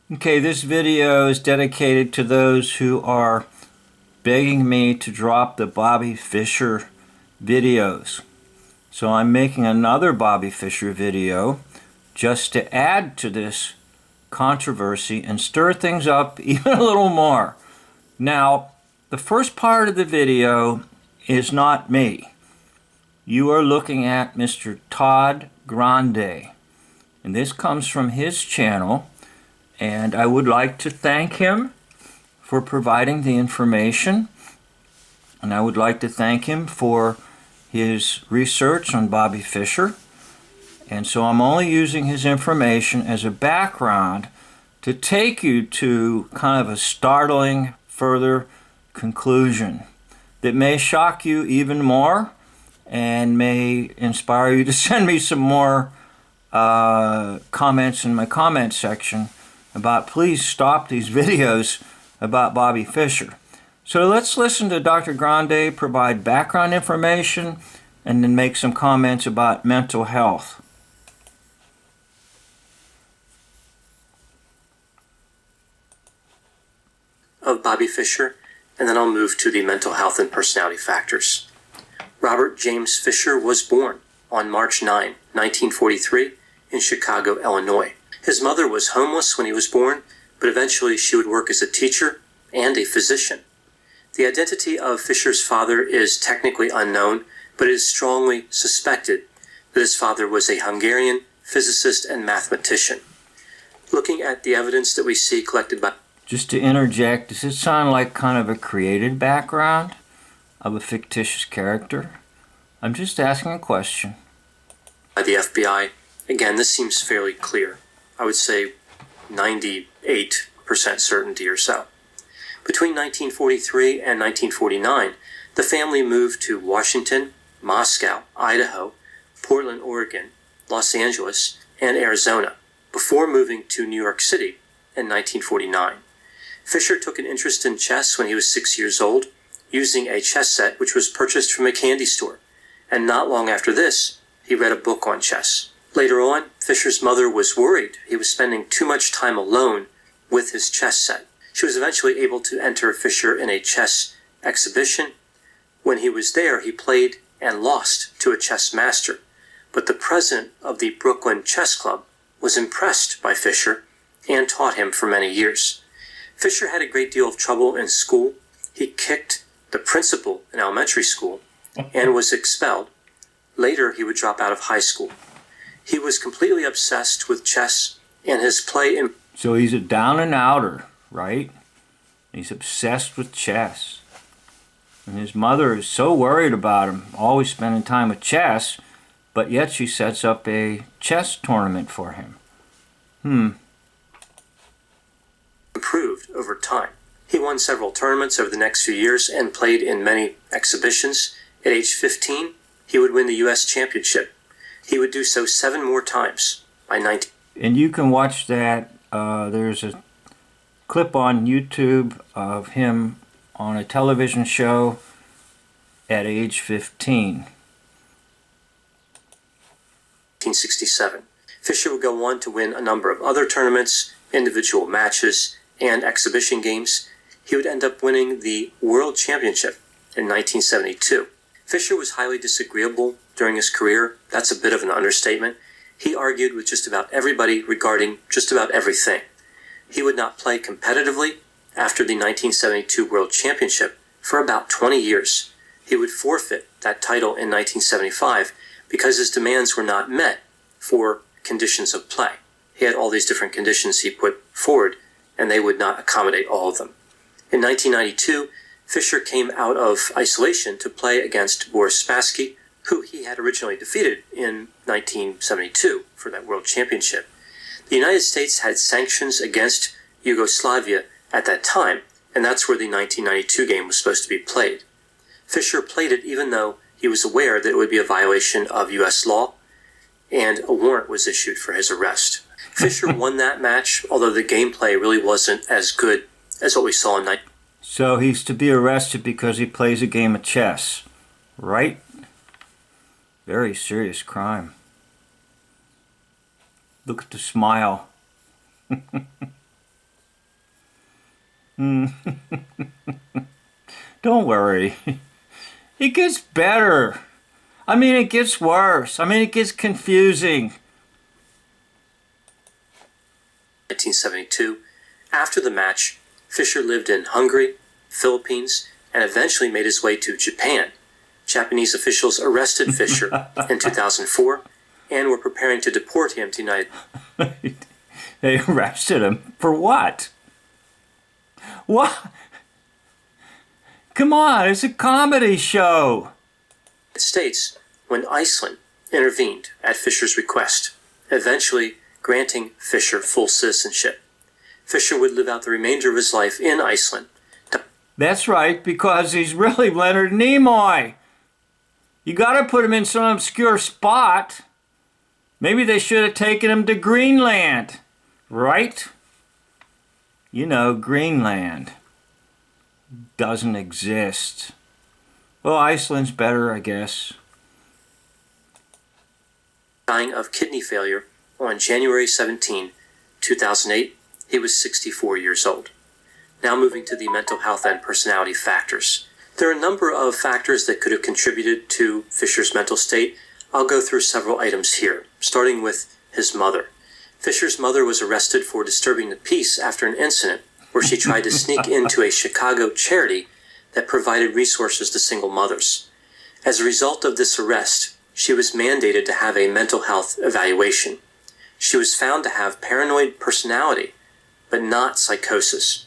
Okay, this video is dedicated to those who are begging me to drop the Bobby Fischer videos. So I'm making another Bobby Fischer video just to add to this controversy and stir things up even a little more. Now, the first part of the video is not me. You are looking at Mr. Todd Grande, and this comes from his channel. And I would like to thank him for providing the information. And I would like to thank him for his research on Bobby Fischer. And so I'm only using his information as a background to take you to kind of a startling further conclusion that may shock you even more and may inspire you to send me some more comments in my comment section about please stop these videos about Bobby Fischer. So let's listen to Dr. Grande provide background information and then make some comments about mental health. Of Bobby Fischer, and then I'll move to the mental health and personality factors. Robert James Fischer was born on March 9, 1943, in Chicago, Illinois. His mother was homeless when he was born, but eventually she would work as a teacher and a physician. The identity of Fischer's father is technically unknown, but it is strongly suspected that his father was a Hungarian physicist and mathematician. Looking at the evidence that we see collected by... Just to interject, does it sound like kind of a created background of a fictitious character? I'm just asking a question. By the FBI, again, this seems fairly clear. I would say 98% certainty or so. Between 1943 and 1949, the family moved to Washington, Moscow, Idaho, Portland, Oregon, Los Angeles, and Arizona, before moving to New York City in 1949. Fischer took an interest in chess when he was 6 years old, using a chess set which was purchased from a candy store, and not long after this, he read a book on chess. Later on, Fischer's mother was worried he was spending too much time alone with his chess set. She was eventually able to enter Fischer in a chess exhibition. When he was there, he played and lost to a chess master, but the president of the Brooklyn Chess Club was impressed by Fischer and taught him for many years. Fischer had a great deal of trouble in school. He kicked the principal in elementary school and was expelled. Later, he would drop out of high school. He was completely obsessed with chess and his play in... So he's a down and outer, right? He's obsessed with chess. And his mother is so worried about him always spending time with chess, but yet she sets up a chess tournament for him. Improved over time. He won several tournaments over the next few years and played in many exhibitions. At age 15, he would win the U.S. championship. He would do so 7 more times by 19. And you can watch that. There's a clip on YouTube of him on a television show at age 15. 1967. Fischer would go on to win a number of other tournaments, individual matches, and exhibition games. He would end up winning the World Championship in 1972. Fischer was highly disagreeable during his career. That's a bit of an understatement. He argued with just about everybody regarding just about everything. He would not play competitively after the 1972 World Championship for about 20 years. He would forfeit that title in 1975 because his demands were not met for conditions of play. He had all these different conditions he put forward, and they would not accommodate all of them. In 1992, Fischer came out of isolation to play against Boris Spassky, who he had originally defeated in 1972 for that World Championship. The United States had sanctions against Yugoslavia at that time, and that's where the 1992 game was supposed to be played. Fischer played it even though he was aware that it would be a violation of U.S. law, and a warrant was issued for his arrest. Fischer won that match, although the gameplay really wasn't as good as what we saw in... So he's to be arrested because he plays a game of chess, right? Very serious crime. Look at the smile. Don't worry. It gets better. I mean, it gets worse. I mean, it gets confusing. 1972. After the match, Fischer lived in Hungary, Philippines, and eventually made his way to Japan. Japanese officials arrested Fischer in 2004 and were preparing to deport him to the United They arrested him for what? What? Come on, it's a comedy show. States when Iceland intervened at Fischer's request, eventually granting Fischer full citizenship. Fischer would live out the remainder of his life in Iceland. That's right, because he's really Leonard Nimoy. You got to put him in some obscure spot. Maybe they should have taken him to Greenland, right? You know, Greenland doesn't exist. Well, Iceland's better, I guess. Dying of kidney failure on January 17, 2008. He was 64 years old. Now moving to the mental health and personality factors. There are a number of factors that could have contributed to Fischer's mental state. I'll go through several items here, starting with his mother. Fischer's mother was arrested for disturbing the peace after an incident where she tried to sneak into a Chicago charity that provided resources to single mothers. As a result of this arrest, she was mandated to have a mental health evaluation. She was found to have paranoid personality, but not psychosis.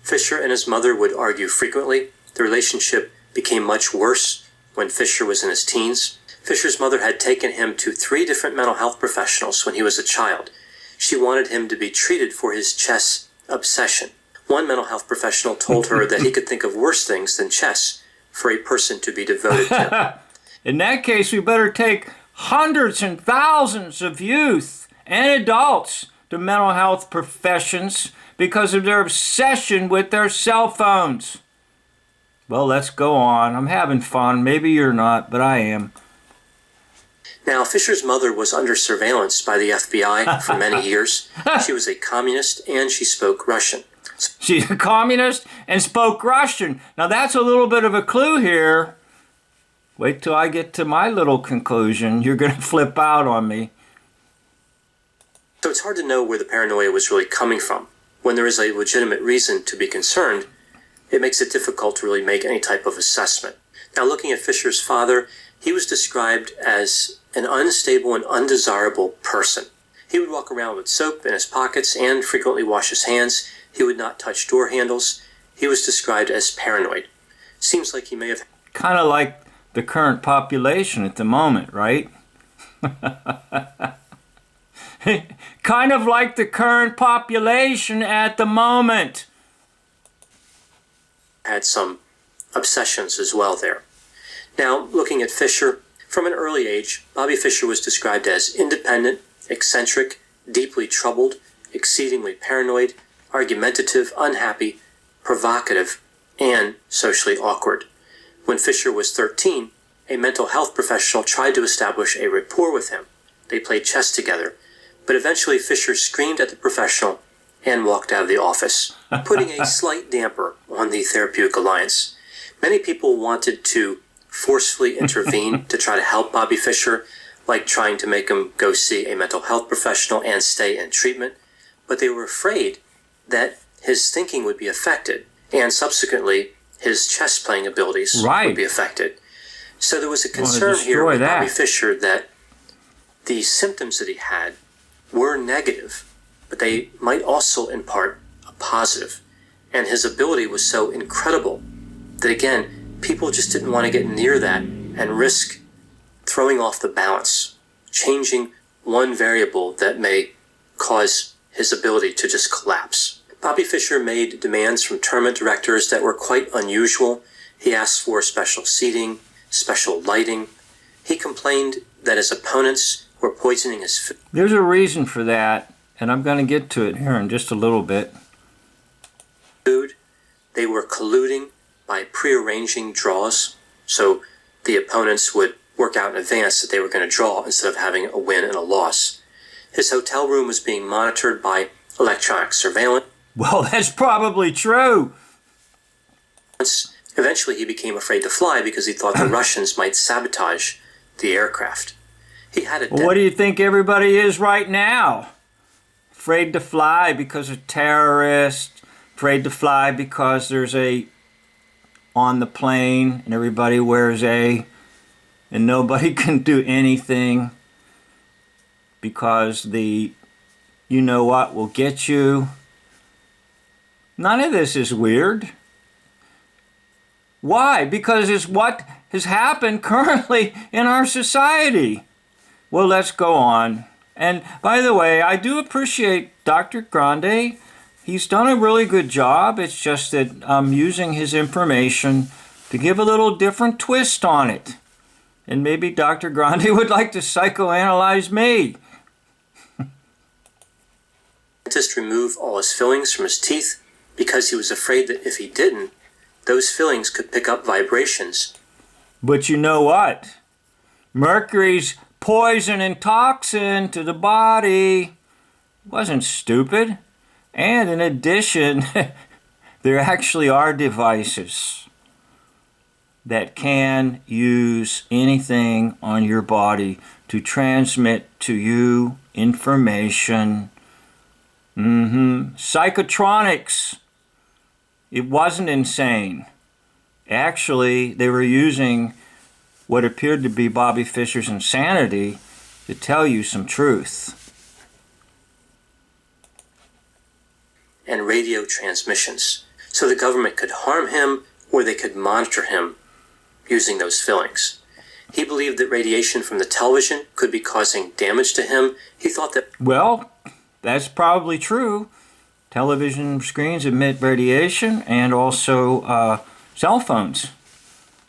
Fischer and his mother would argue frequently. The relationship became much worse when Fischer was in his teens. Fischer's mother had taken him to 3 different mental health professionals when he was a child. She wanted him to be treated for his chess obsession. One mental health professional told her that he could think of worse things than chess for a person to be devoted to. In that case, we better take hundreds and thousands of youth and adults to mental health professions because of their obsession with their cell phones. Well, let's go on. I'm having fun. Maybe you're not, but I am. Now, Fischer's mother was under surveillance by the FBI for many years. She was a communist and she spoke Russian. She's a communist and spoke Russian. Now, that's a little bit of a clue here. Wait till I get to my little conclusion. You're going to flip out on me. So it's hard to know where the paranoia was really coming from. When there is a legitimate reason to be concerned, it makes it difficult to really make any type of assessment. Now, looking at Fischer's father, he was described as an unstable and undesirable person. He would walk around with soap in his pockets and frequently wash his hands. He would not touch door handles. He was described as paranoid. Seems like he may have... Kind of like the current population at the moment, right? Kind of like the current population at the moment. Had some obsessions as well there. Now, looking at Fischer, from an early age, Bobby Fischer was described as independent, eccentric, deeply troubled, exceedingly paranoid, argumentative, unhappy, provocative, and socially awkward. When Fischer was 13, a mental health professional tried to establish a rapport with him. They played chess together, but eventually Fischer screamed at the professional and walked out of the office, putting a slight damper on the therapeutic alliance. Many people wanted to forcefully intervene to try to help Bobby Fischer, like trying to make him go see a mental health professional and stay in treatment, but they were afraid that his thinking would be affected, and subsequently his chess playing abilities would be affected. So there was a concern here with Bobby Fischer that the symptoms that he had were negative, but they might also impart a positive. And his ability was so incredible that, again, people just didn't want to get near that and risk throwing off the balance, changing one variable that may cause his ability to just collapse. Bobby Fischer made demands from tournament directors that were quite unusual. He asked for special seating, special lighting. He complained that his opponents were poisoning his food. There's a reason for that, and I'm going to get to it here in just a little bit. They were colluding by prearranging draws, so the opponents would work out in advance that they were going to draw instead of having a win and a loss. His hotel room was being monitored by electronic surveillance. Well, that's probably true. Eventually, he became afraid to fly because he thought the Russians might sabotage the aircraft. He had a Well, what do you think everybody is right now? Afraid to fly because of terrorists, afraid to fly because there's a on the plane and everybody wears a, and nobody can do anything because the you know what will get you. None of this is weird. Why? Because it's what has happened currently in our society. Well, let's go on. And by the way, I do appreciate Dr. Grande. He's done a really good job. It's just that I'm using his information to give a little different twist on it. And maybe Dr. Grande would like to psychoanalyze me. Dentist remove all his fillings from his teeth because he was afraid that if he didn't, those fillings could pick up vibrations. But you know what? Mercury's poison and toxin to the body. Wasn't stupid. And in addition, there actually are devices that can use anything on your body to transmit to you information. Psychotronics. It wasn't insane. Actually, they were using what appeared to be Bobby Fischer's insanity to tell you some truth. And radio transmissions, so the government could harm him or they could monitor him using those fillings. He believed that radiation from the television could be causing damage to him. He thought that... Well, that's probably true. Television screens emit radiation and also cell phones.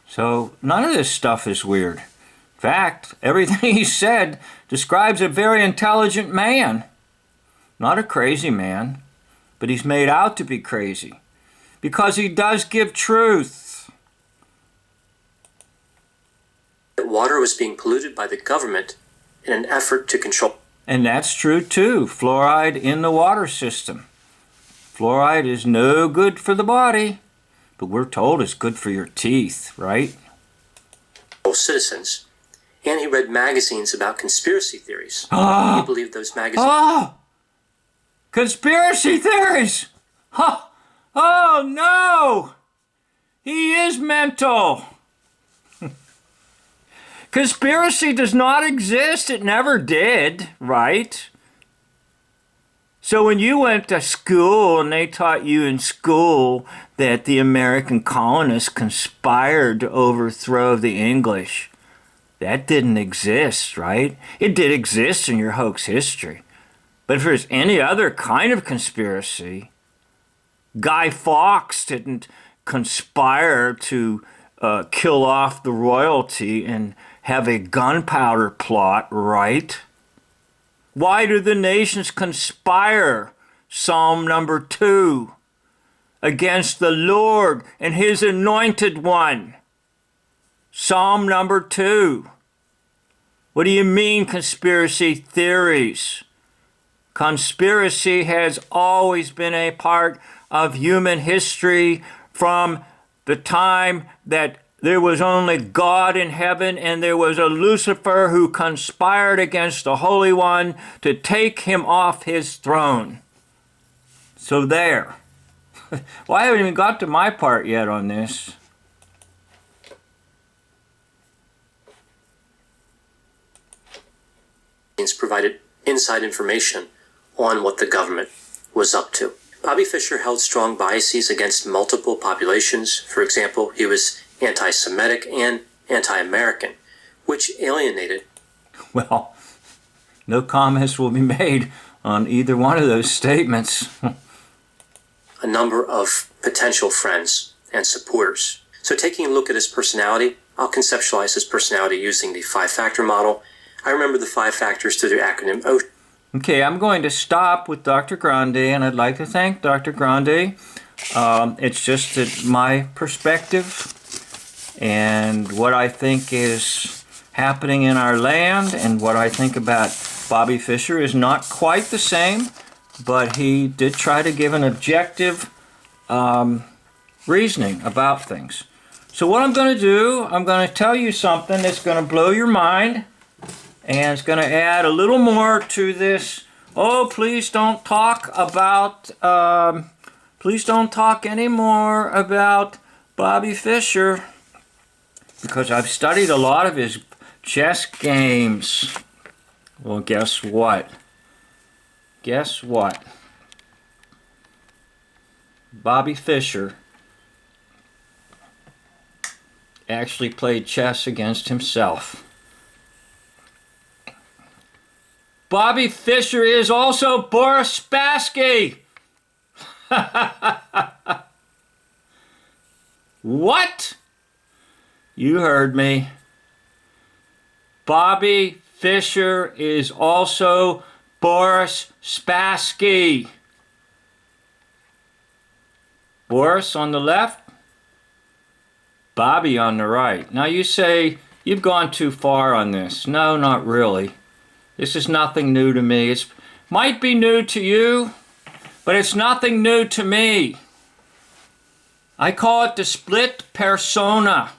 So none of this stuff is weird. In fact, everything he said describes a very intelligent man. Not a crazy man, but he's made out to be crazy because he does give truth. That water was being polluted by the government in an effort to control. And that's true too. Fluoride in the water system. Fluoride is no good for the body, but we're told it's good for your teeth, right? Citizens. And he read magazines about conspiracy theories. He believed those magazines. Conspiracy theories! Oh no! He is mental! Conspiracy does not exist. It never did, right? So when you went to school and they taught you in school that the American colonists conspired to overthrow the English, that didn't exist, right? It did exist in your hoax history. But if there's any other kind of conspiracy, Guy Fawkes didn't conspire to kill off the royalty and have a gunpowder plot, right? Why do the nations conspire, Psalm number 2, against the Lord and his anointed one? Psalm number 2. What do you mean conspiracy theories? Conspiracy has always been a part of human history from the time that there was only God in heaven and there was a Lucifer who conspired against the Holy One to take him off his throne. So there. Well, I haven't even got to my part yet on this. Provided inside information on what the government was up to. Bobby Fischer held strong biases against multiple populations. For example, he was anti-Semitic and anti-American, which alienated. Well, no comments will be made on either one of those statements. A number of potential friends and supporters. So taking a look at his personality, I'll conceptualize his personality using the 5-factor model. I remember the 5 factors through the acronym O. Okay, I'm going to stop with Dr. Grande, and I'd like to thank Dr. Grande. It's just that my perspective and what I think is happening in our land and what I think about Bobby Fischer is not quite the same, but he did try to give an objective reasoning about things. So what I'm going to do, I'm going to tell you something that's going to blow your mind, and it's going to add a little more to this. Oh, please don't talk about, please don't talk anymore about Bobby Fischer, because I've studied a lot of his chess games. Well, guess what? Guess what? Bobby Fischer actually played chess against himself. Bobby Fischer is also Boris Spassky. What? You heard me. Bobby Fischer is also Boris Spassky. Boris on the left, Bobby on the right. Now you say, you've gone too far on this. No, not really. This is nothing new to me. It might be new to you, but it's nothing new to me. I call it the split persona.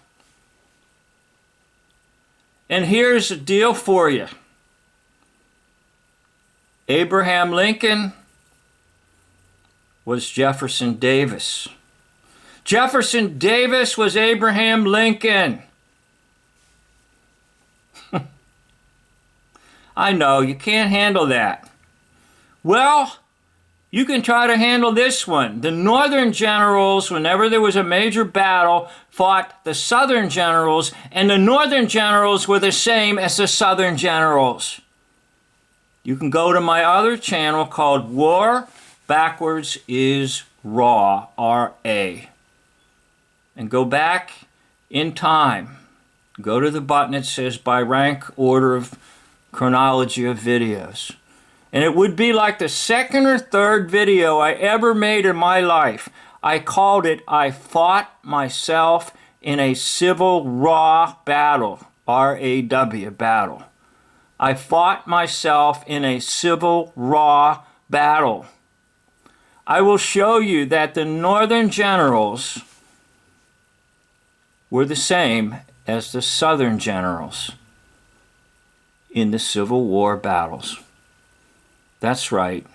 And here's the deal for you. Abraham Lincoln was Jefferson Davis. Jefferson Davis was Abraham Lincoln. I know, you can't handle that. Well, you can try to handle this one. The Northern generals, whenever there was a major battle, fought the Southern generals, and the Northern generals were the same as the Southern generals. You can go to my other channel called War Backwards is Raw, R-A, and go back in time. Go to the button that says by rank order of chronology of videos. And it would be like the second or third video I ever made in my life. I called it, I Fought Myself in a Civil Raw Battle, R-A-W, battle. I fought myself in a civil raw battle. I will show you that the Northern generals were the same as the Southern generals in the Civil War battles. That's right.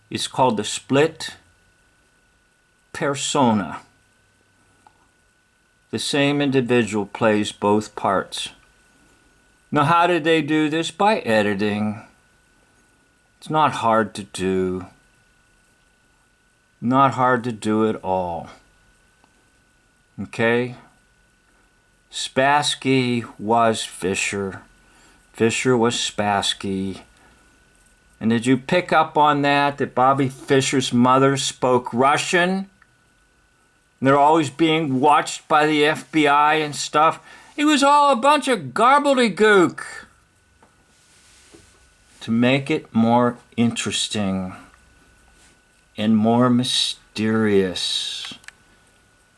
It's called the split persona. The same individual plays both parts. Now, how did they do this? By editing. It's not hard to do. Not hard to do at all. Okay? Spassky was Fischer. Fischer was Spassky. And did you pick up on that Bobby Fischer's mother spoke Russian? And they're always being watched by the FBI and stuff. It was all a bunch of gobbledygook to make it more interesting and more mysterious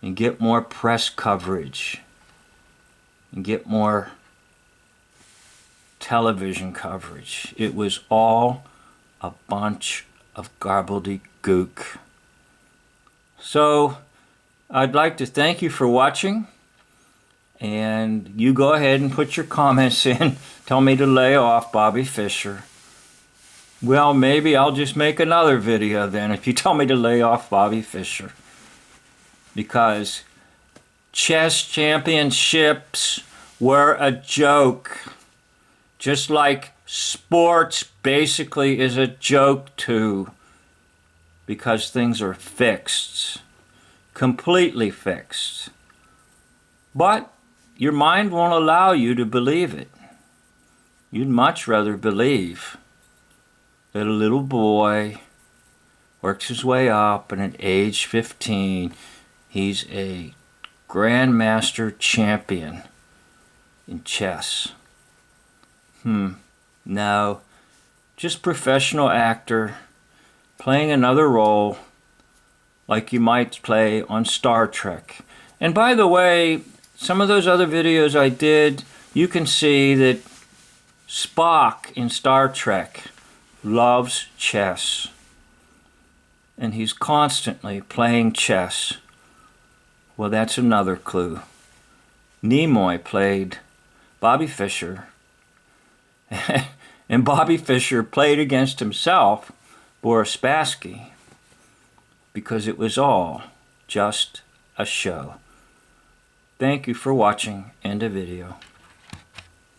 and get more press coverage and get more television coverage. It was all a bunch of gobbledygook. So I'd like to thank you for watching. And you go ahead and put your comments in. Tell me to lay off Bobby Fischer. Well, maybe I'll just make another video then if you tell me to lay off Bobby Fischer. Because chess championships were a joke. Just like sports basically is a joke too. Because things are fixed. Completely fixed. But your mind won't allow you to believe it. You'd much rather believe that a little boy works his way up, and at age 15, he's a grandmaster champion in chess. No, just professional actor playing another role like you might play on Star Trek. And by the way, some of those other videos I did, you can see that Spock in Star Trek loves chess. and he's constantly playing chess. Well, that's another clue. Nimoy played Bobby Fischer, and Bobby Fischer played against himself, Boris Spassky, because it was all just a show. Thank you for watching. End of video.